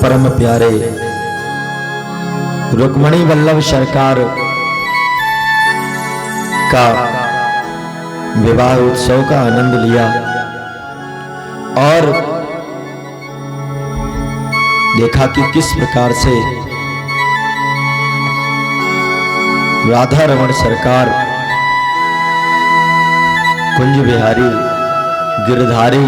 परम प्यारे रुक्मणी वल्लभ सरकार का विवाह उत्सव का आनंद लिया और देखा कि किस प्रकार से राधा रमण सरकार कुंज बिहारी गिरधारी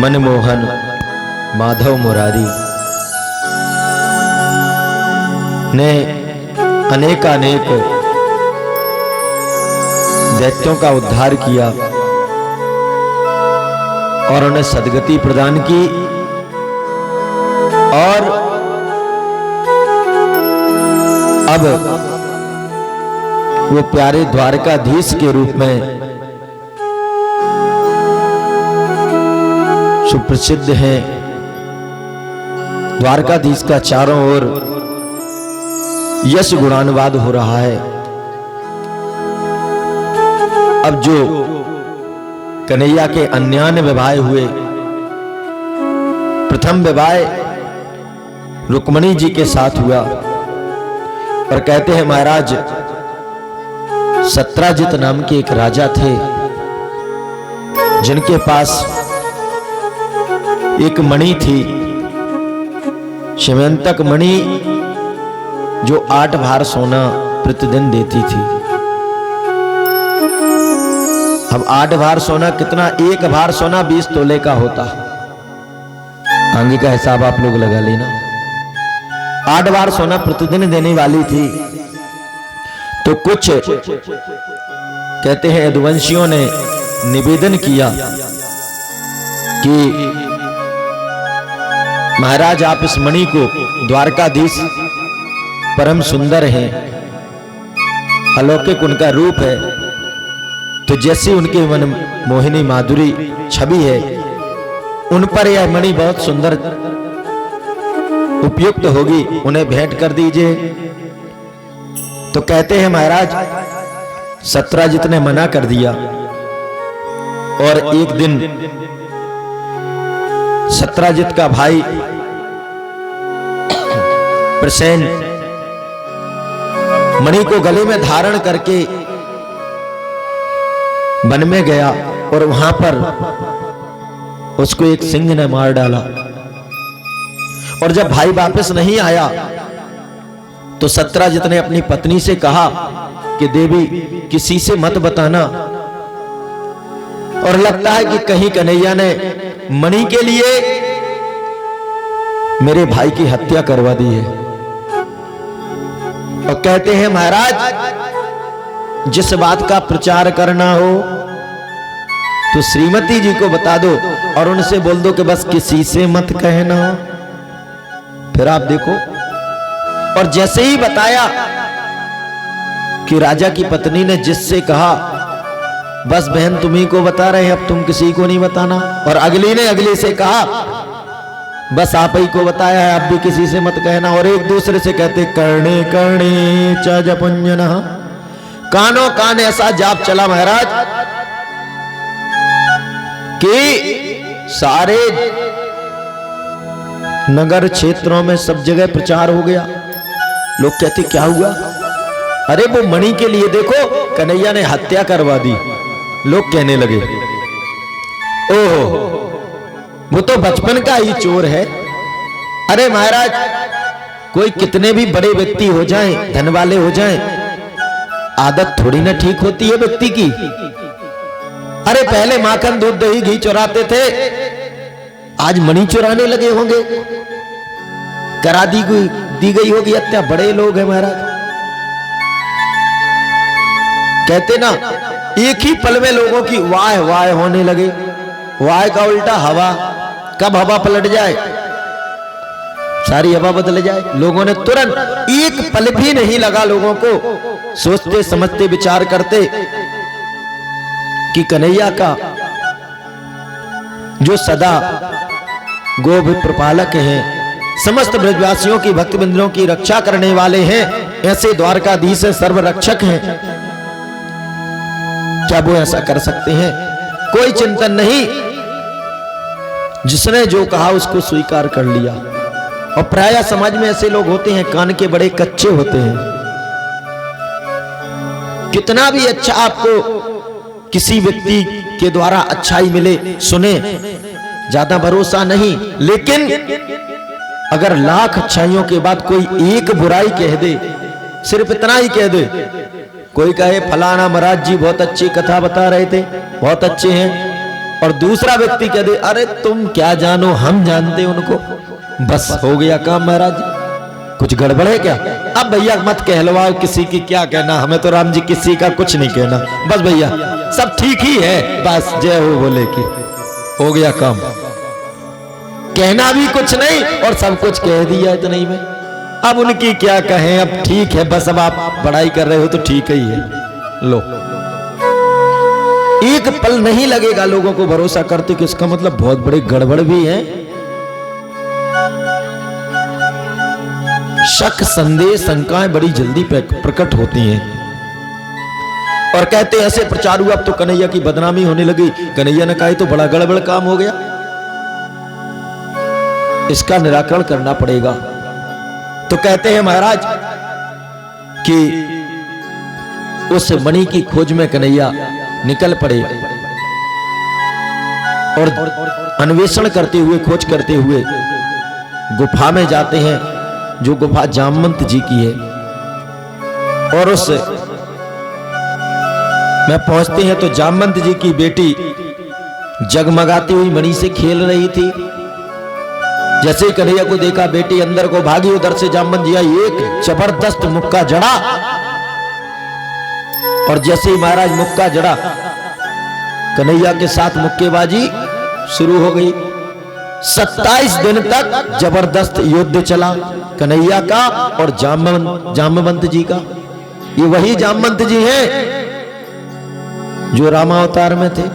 मनमोहन माधव मुरारी ने अनेकानेक दैत्यों का उद्धार किया और उन्हें सद्गति प्रदान की और अब वो प्यारे द्वारकाधीश के रूप में सुप्रसिद्ध हैं। द्वारकाधीश का चारों ओर यश गुणानुवाद हो रहा है। अब जो कन्हैया के अन्यान्य विवाह हुए, प्रथम विवाह रुक्मणी जी के साथ हुआ और कहते हैं महाराज सत्राजित नाम के एक राजा थे जिनके पास एक मणि थी, शिवंतक मणि, जो 8 भार सोना प्रतिदिन देती थी। अब 8 भार सोना कितना? 1 भार सोना 20 तोले का होता। आगे का हिसाब आप लोग लगा लेना। 8 बार सोना प्रतिदिन देने वाली थी। तो कुछ कहते हैं यदुवंशियों ने निवेदन किया कि महाराज आप इस मणि को, द्वारकाधीश परम सुंदर हैं, अलौकिक उनका रूप है, तो जैसी उनके मन मोहिनी माधुरी छवि है उन पर यह मणि बहुत सुंदर उपयुक्त होगी, उन्हें भेंट कर दीजिए। तो कहते हैं महाराज सत्राजित ने मना कर दिया और एक दिन सत्राजित का भाई प्रसेन मणि को गले में धारण करके वन में गया और वहां पर उसको एक सिंह ने मार डाला। और जब भाई वापस नहीं आया तो सत्राजित ने अपनी पत्नी से कहा कि देवी किसी से मत बताना, और लगता है कि कहीं कन्हैया ने मणि के लिए मेरे भाई की हत्या करवा दी है। और कहते हैं महाराज जिस बात का प्रचार करना हो तो श्रीमती जी को बता दो और उनसे बोल दो कि बस किसी से मत कहना। फिर आप देखो, और जैसे ही बताया कि राजा की पत्नी ने जिससे कहा बस बहन तुम्ही को बता रहे हैं, अब तुम किसी को नहीं बताना, और अगली ने अगली से कहा बस आप ही को बताया है, आप भी किसी से मत कहना। और एक दूसरे से कहते कर्णे कर्णे च जपुंजनः, कानों कान ऐसा जाप चला महाराज कि सारे नगर क्षेत्रों में सब जगह प्रचार हो गया। लोग कहते क्या हुआ? अरे वो मणि के लिए देखो कन्हैया ने हत्या करवा दी। लोग कहने लगे ओहो वो तो बचपन का ही चोर है। अरे महाराज कोई कितने भी बड़े व्यक्ति हो जाएं, धन वाले हो जाएं, आदत थोड़ी ना ठीक होती है व्यक्ति की। अरे पहले माखन दूध दही घी चुराते थे, आज मणि चुराने लगे होंगे, करा दी गई होगी हत्या। बड़े लोग हैं महाराज। कहते ना एक ही पल में लोगों की वाह वाह होने लगे। वाह का उल्टा हवा, कब हवा पलट जाए, सारी हवा बदल जाए। लोगों ने तुरंत, एक पल भी नहीं लगा लोगों को सोचते समझते विचार करते कि कन्हैया का जो सदा गोविप्र पालक हैं, समस्त ब्रजवासियों की भक्त बिंदुओं की रक्षा करने वाले हैं, ऐसे द्वारकाधीश सर्वरक्षक हैं, क्या वो ऐसा कर सकते हैं? कोई चिंतन नहीं। जिसने जो कहा उसको स्वीकार कर लिया। और प्रायः समाज में ऐसे लोग होते हैं, कान के बड़े कच्चे होते हैं। कितना भी अच्छा आपको किसी व्यक्ति के द्वारा अच्छाई मिले, सुने, ज्यादा भरोसा नहीं। लेकिन अगर लाख अच्छाइयों के बाद कोई एक बुराई कह दे, सिर्फ इतना ही कह दे, कोई कहे फलाना महाराज जी बहुत अच्छी कथा बता रहे थे, बहुत अच्छे हैं, और दूसरा व्यक्ति कह दे अरे तुम क्या जानो, हम जानते उनको, बस हो गया काम महाराज जी। कुछ गड़बड़ है क्या? अब भैया मत कहलवाओ किसी की, क्या कहना, हमें तो राम जी किसी का कुछ नहीं कहना, बस भैया सब ठीक ही है, बस जय हो बोले की हो गया काम। कहना भी कुछ नहीं और सब कुछ कह दिया इतना ही में। अब उनकी क्या कहें, अब ठीक है, बस अब आप बड़ाई कर रहे हो तो ठीक ही है। लो, एक पल नहीं लगेगा लोगों को भरोसा करते कि इसका मतलब बहुत बड़े गड़बड़ भी है। शक, संदेह, शंकाएं बड़ी जल्दी प्रकट होती हैं। और कहते ऐसे प्रचार हुआ, अब तो कन्हैया की बदनामी होने लगी, कन्हैया ने कहा तो बड़ा गड़बड़ काम हो गया, इसका निराकरण करना पड़ेगा। तो कहते हैं महाराज कि उस मणि की खोज में कन्हैया निकल पड़े और अन्वेषण करते हुए, खोज करते हुए गुफा में जाते हैं, जो गुफा जामवंत जी की है। और उस में पहुंचते हैं तो जामवंत जी की बेटी जगमगाती हुई मणि से खेल रही थी। जैसे ही कन्हैया को देखा, बेटी अंदर को भागी, उधर से जामवंत जी आई, एक जबरदस्त मुक्का जड़ा। और जैसे ही महाराज मुक्का जड़ा, कन्हैया के साथ मुक्केबाजी शुरू हो गई। 27 दिन तक जबरदस्त युद्ध चला कन्हैया का और जामवंत जी का। ये वही जामवंत जी हैं जो रामावतार में थे।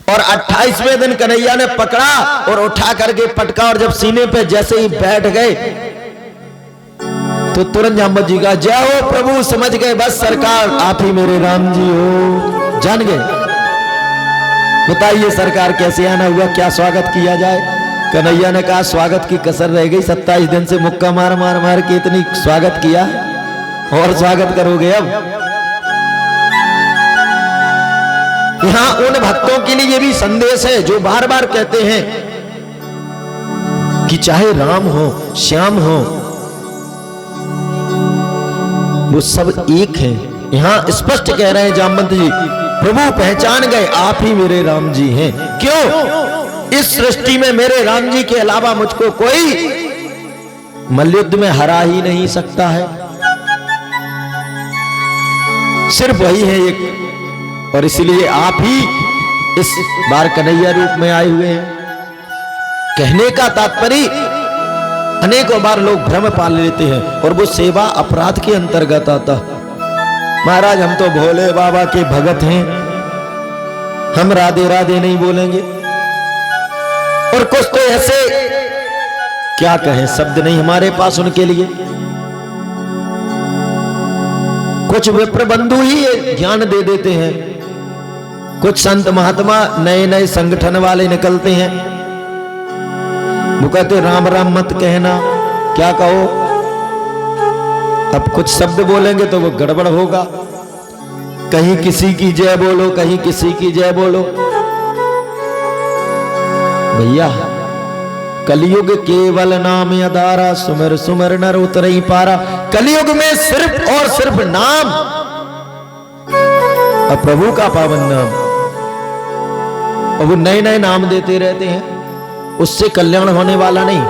और 28वें दिन कन्हैया ने पकड़ा और उठा करके पटका, और जब सीने पे जैसे ही बैठ गए तो तुरंत जामवंत जी का जय हो प्रभु, समझ गए, बस सरकार आप ही मेरे राम जी हो, जान गए। बताइए सरकार कैसे आना हुआ, क्या स्वागत किया जाए? कन्हैया ने कहा स्वागत की कसर रह गई, 27 दिन से मुक्का मार मार मार के इतनी स्वागत किया, और स्वागत करोगे अब? यहां उन भक्तों के लिए ये भी संदेश है जो बार बार कहते हैं कि चाहे राम हो, श्याम हो, वो सब एक हैं। यहां स्पष्ट कह रहे हैं जामवंत जी, प्रभु पहचान गए आप ही मेरे राम जी हैं। क्यों? इस सृष्टि में मेरे राम जी के अलावा मुझको कोई मल्लयुद्ध में हरा ही नहीं सकता है, सिर्फ वही है एक, और इसलिए आप ही इस बार कन्हैया रूप में आए हुए हैं। कहने का तात्पर्य, अनेकों बार लोग भ्रम पाल लेते हैं और वो सेवा अपराध के अंतर्गत आता। महाराज हम तो भोले बाबा के भगत हैं, हम राधे राधे नहीं बोलेंगे। और कुछ तो ऐसे, क्या कहें, शब्द नहीं हमारे पास उनके लिए। कुछ विप्र बंधु ही ज्ञान दे देते हैं, कुछ संत महात्मा नए नए संगठन वाले निकलते हैं, वो कहते राम राम मत कहना, क्या कहो? अब कुछ शब्द बोलेंगे तो वो गड़बड़ होगा, कहीं किसी की जय बोलो, कहीं किसी की जय बोलो। भैया कलयुग केवल नाम आधारा, सुमिर सुमिर नर उतरई पारा। कलयुग में सिर्फ और सिर्फ नाम, और प्रभु का पावन नाम, और वो नए नए नाम देते रहते हैं, उससे कल्याण होने वाला नहीं।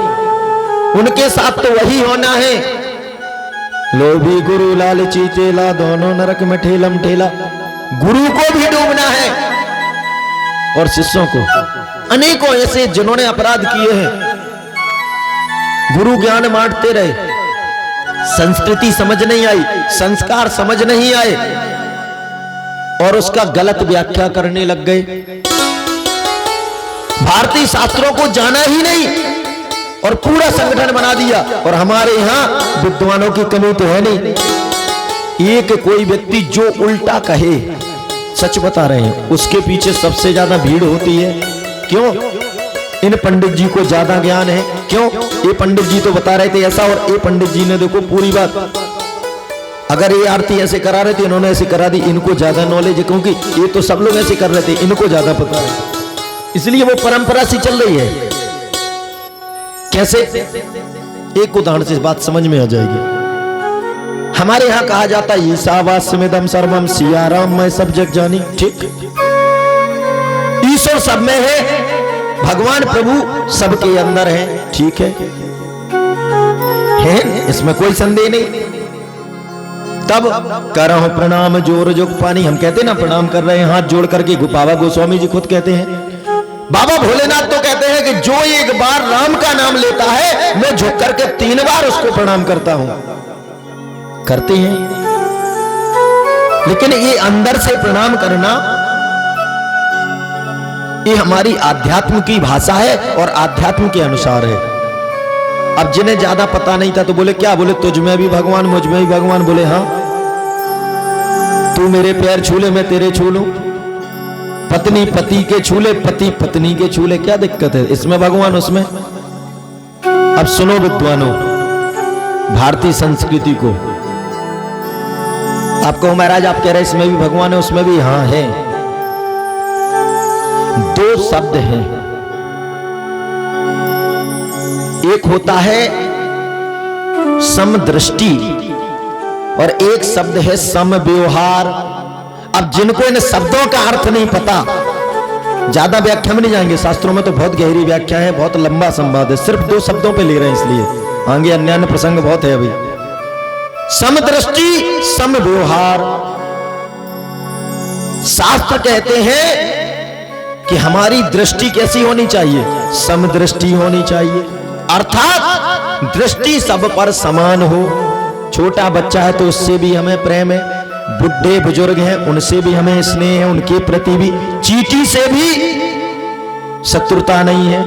उनके साथ तो वही होना है, लोभी गुरु लालची चेला, दोनों नरक में ठेलम ठेला। गुरु को भी डूबना है और शिष्यों को। अनेकों ऐसे जिन्होंने अपराध किए हैं, गुरु ज्ञान बांटते रहे, संस्कृति समझ नहीं आई, संस्कार समझ नहीं आए, और उसका गलत व्याख्या करने लग गए। भारतीय शास्त्रों को जाना ही नहीं और पूरा संगठन बना दिया। और हमारे यहां विद्वानों की कमी तो है नहीं, एक कोई व्यक्ति जो उल्टा कहे, सच बता रहे हैं, उसके पीछे सबसे ज्यादा भीड़ होती है। क्यों? इन पंडित जी को ज्यादा ज्ञान है। क्यों? ये पंडित जी तो बता रहे थे ऐसा, और ये पंडित जी ने देखो पूरी बात, अगर ये आरती ऐसे करा रहे थे, इन्होंने ऐसे करा दी, इनको ज्यादा नॉलेज है, क्योंकि ये तो सब लोग ऐसे कर रहे थे, इनको ज्यादा पता है, इसलिए वो परंपरा सी चल रही है। कैसे? एक उदाहरण से बात समझ में आ जाएगी। हमारे यहां कहा जाता है ईशावास्यमिदं सर्वम, सिया राम मैं सब जग जानी। ठीक, ईश्वर सब में है, भगवान प्रभु सबके अंदर है। ठीक है, इसमें कोई संदेह नहीं। तब करहु प्रणाम जोर जोग पानी, हम कहते ना प्रणाम कर रहे हैं हाथ जोड़ करके, बाबा गोस्वामी जी खुद कहते हैं, बाबा भोलेनाथ तो कहते हैं कि जो एक बार राम का नाम लेता है मैं झुक करके 3 बार उसको प्रणाम करता हूं। करते हैं, लेकिन ये अंदर से प्रणाम करना ये हमारी आध्यात्म की भाषा है और आध्यात्म के अनुसार है। अब जिन्हें ज्यादा पता नहीं था तो बोले क्या? बोले तुझ में भी भगवान, मुझ में भी भगवान। बोले हाँ, तू मेरे पैर छू ले, मैं तेरे छू लूं, पत्नी पति के छू ले, पति पत्नी के छू ले, क्या दिक्कत है? इसमें भगवान, उसमें। अब सुनो विद्वानों, भारतीय संस्कृति को। आपको महाराज आप कह रहे इसमें भी भगवान है, उसमें भी, हाँ है। 2 शब्द हैं, एक होता है समदृष्टि और एक शब्द है समव्यवहार। अब जिनको इन शब्दों का अर्थ नहीं पता, ज्यादा व्याख्या में नहीं जाएंगे, शास्त्रों में तो बहुत गहरी व्याख्या है, बहुत लंबा संवाद है, सिर्फ 2 शब्दों पे ले रहे हैं, इसलिए आगे अन्य प्रसंग बहुत है अभी। समदृष्टि, समव्यवहार। शास्त्र कहते हैं कि हमारी दृष्टि कैसी होनी चाहिए? समदृष्टि होनी चाहिए, अर्थात दृष्टि सब पर समान हो। छोटा बच्चा है तो उससे भी हमें प्रेम है, बुढ़े बुजुर्ग हैं उनसे भी हमें स्नेह है, उनके प्रति भी, चींटी से भी शत्रुता नहीं है।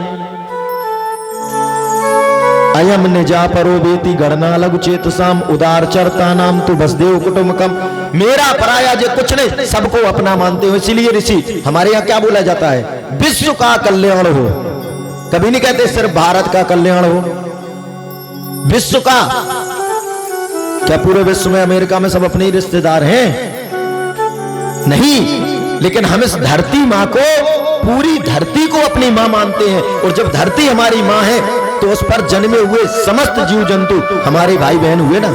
अयम निजा परो बेति गणना लघु चेतसाम उदार चरता नाम तु बसदेव कुटुंबकम। मेरा पराया जे कुछ नहीं, सबको अपना मानते हो। इसीलिए ऋषि हमारे यहाँ क्या बोला जाता है? विश्व का कल्याण हो। कभी नहीं कहते सिर्फ भारत का कल्याण हो, विश्व का। क्या पूरे विश्व में, अमेरिका में सब अपने रिश्तेदार हैं? नहीं, लेकिन हम इस धरती माँ को, पूरी धरती को अपनी माँ मानते हैं। और जब धरती हमारी माँ है तो उस पर जन्मे हुए समस्त जीव जंतु हमारे भाई बहन हुए ना।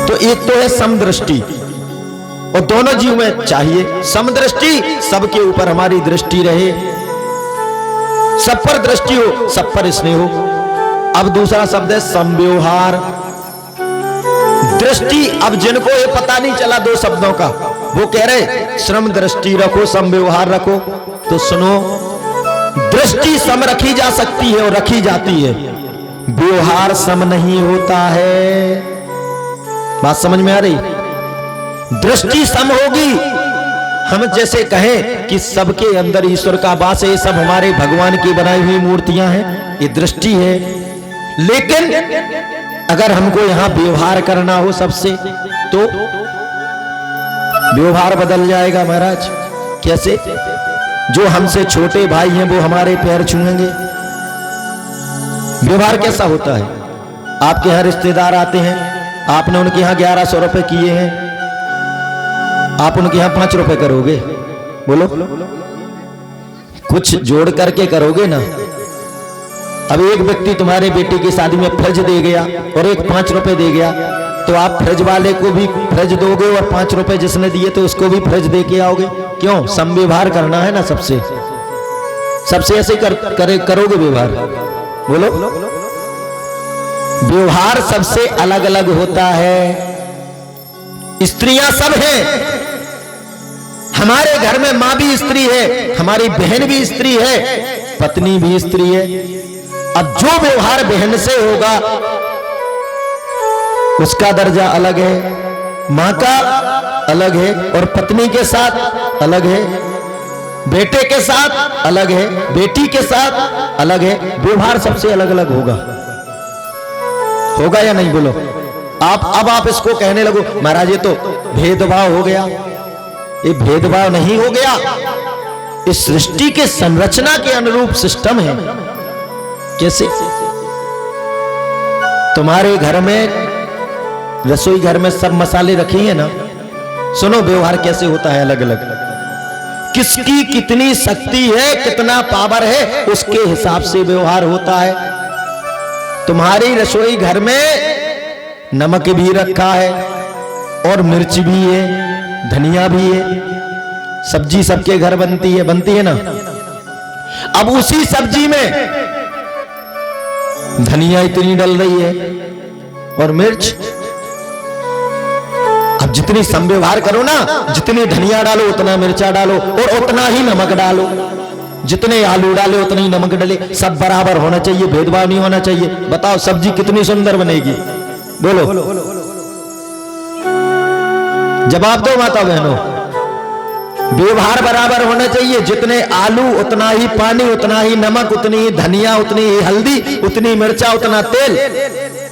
तो एक तो है समदृष्टि, और दोनों जीव में चाहिए समदृष्टि, सबके ऊपर हमारी दृष्टि रहे, सब पर दृष्टि हो, सब पर स्नेह हो। अब दूसरा शब्द है समव्यवहार, दृष्टि। अब जिनको ये पता नहीं चला 2 शब्दों का, वो कह रहे श्रम दृष्टि रखो, समव्यवहार रखो। तो सुनो, दृष्टि सम रखी जा सकती है और रखी जाती है, व्यवहार सम नहीं होता है। बात समझ में आ रही? दृष्टि सम होगी, हम जैसे कहें कि सबके अंदर ईश्वर का वास है, ये सब हमारे भगवान की बनाई हुई मूर्तियां हैं, ये दृष्टि है। लेकिन अगर हमको यहां व्यवहार करना हो सबसे, तो व्यवहार बदल जाएगा महाराज। कैसे? जो हमसे छोटे भाई हैं वो हमारे पैर छूएंगे। व्यवहार कैसा होता है? आपके यहां रिश्तेदार आते हैं, आपने उनके यहां 1100 रुपए किए हैं, आप उनके यहां 5 रुपए करोगे? बोलो, कुछ जोड़ करके करोगे ना। अब एक व्यक्ति तुम्हारे बेटे की शादी में फ्रिज दे गया और एक 5 रुपए दे गया, तो आप फ्रिज वाले को भी फ्रिज दोगे और 5 रुपए जिसने दिए तो उसको भी फ्रिज दे के आओगे। क्यों? समव्यवहार करना है ना सबसे। सबसे ऐसे करोगे व्यवहार। बोलो, व्यवहार सबसे अलग अलग होता है। स्त्रियां सब हैं, हमारे घर में मां भी स्त्री है, हमारी बहन भी स्त्री है, पत्नी भी स्त्री है। अब जो व्यवहार बहन से होगा उसका दर्जा अलग है, मां का अलग है, और पत्नी के साथ अलग है, बेटे के साथ अलग है, बेटी के साथ अलग है। व्यवहार सबसे अलग अलग होगा या नहीं? बोलो अब आप इसको कहने लगो महाराज ये तो भेदभाव हो गया। ये भेदभाव नहीं हो गया, इस सृष्टि के संरचना के अनुरूप सिस्टम है। कैसे? तुम्हारे घर में, रसोई घर में सब मसाले रखे हैं ना, सुनो व्यवहार कैसे होता है अलग अलग। किसकी कितनी शक्ति है, कितना पावर है, उसके हिसाब से व्यवहार होता है। तुम्हारी रसोई घर में नमक भी रखा है और मिर्च भी है, धनिया भी है। सब्जी सबके घर बनती है ना। अब उसी सब्जी में धनिया इतनी डल रही है और मिर्च, अब जितनी संव्यवहार करो ना, जितनी धनिया डालो उतना मिर्चा डालो और उतना ही नमक डालो, जितने आलू डाले उतना ही नमक डाले। सब बराबर होना चाहिए, भेदभाव नहीं होना चाहिए। बताओ सब्जी कितनी सुंदर बनेगी? बोलो, जवाब दो माता बहनों। व्यवहार बराबर होना चाहिए, जितने आलू उतना ही पानी, उतना ही नमक, उतनी ही धनिया, उतनी ही हल्दी, उतनी मिर्चा, उतना तेल।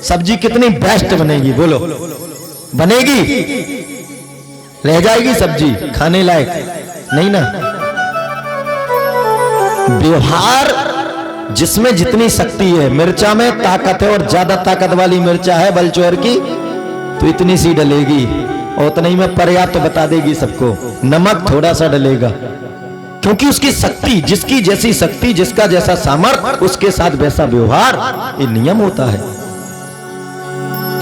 सब्जी कितनी बेस्ट बनेगी? बोलो, बनेगी? रह जाएगी सब्जी खाने लायक? नहीं ना। व्यवहार जिसमें जितनी शक्ति है, मिर्चा में ताकत है और ज्यादा ताकत वाली मिर्चा है बलचौर की, तो इतनी सी डलेगी और उतना ही में पर्याप्त बता देगी सबको। नमक थोड़ा सा डलेगा, क्योंकि उसकी शक्ति, जिसकी जैसी शक्ति, जिसका जैसा सामर्थ्य, उसके साथ वैसा व्यवहार, ये नियम होता है।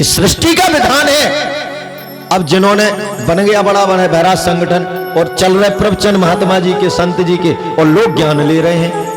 इस सृष्टि का विधान है। अब जिन्होंने बन गया बड़ा बड़ा बैराज संगठन और चल रहे प्रवचन महात्मा जी के, संत जी के, और लोग ज्ञान ले रहे हैं,